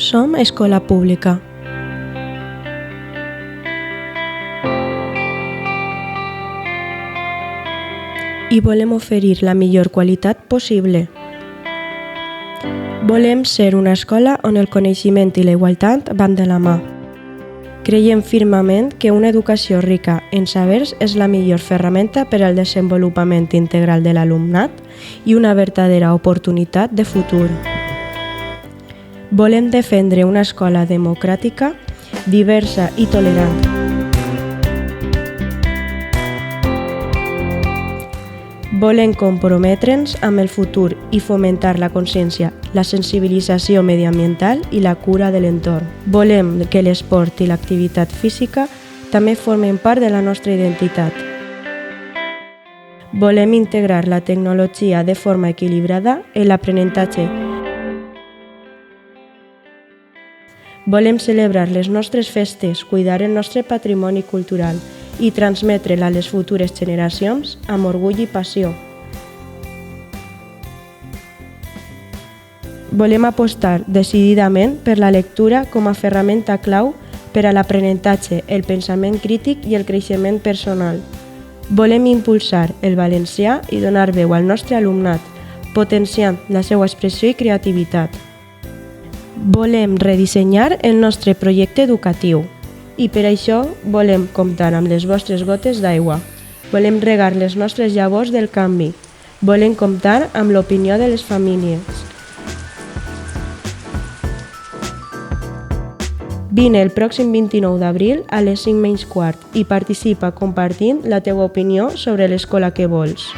Som escola pública. I volem oferir la millor qualitat possible. Volem ser una escola on el coneixement i la igualtat van de la mà. Creiem firmament que una educació rica en sabers és la millor ferramenta per al desenvolupament integral de l'alumnat i una verdadera oportunitat de futur. Volem defendre una escola democràtica, diversa i tolerant. Volem comprometre'ns amb el futur i fomentar la consciència, la sensibilització mediambiental i la cura de l'entorn. Volem que l'esport i l'activitat física també formen part de la nostra identitat. Volem integrar la tecnologia de forma equilibrada en l'aprenentatge. Volem celebrar les nostres festes, cuidar el nostre patrimoni cultural i transmetre'l a les futures generacions amb orgull i passió. Volem apostar decididament per la lectura com a ferramenta clau per a l'aprenentatge, el pensament crític i el creixement personal. Volem impulsar el valencià i donar veu al nostre alumnat, potenciant la seva expressió i creativitat. Volem redissenyar el nostre projecte educatiu. I per això volem comptar amb les vostres gotes d'aigua. Volem regar les nostres llavors del canvi. Volem comptar amb l'opinió de les famílies. Vine el pròxim 29 d'abril a les 5:15 i participa compartint la teva opinió sobre l'escola que vols.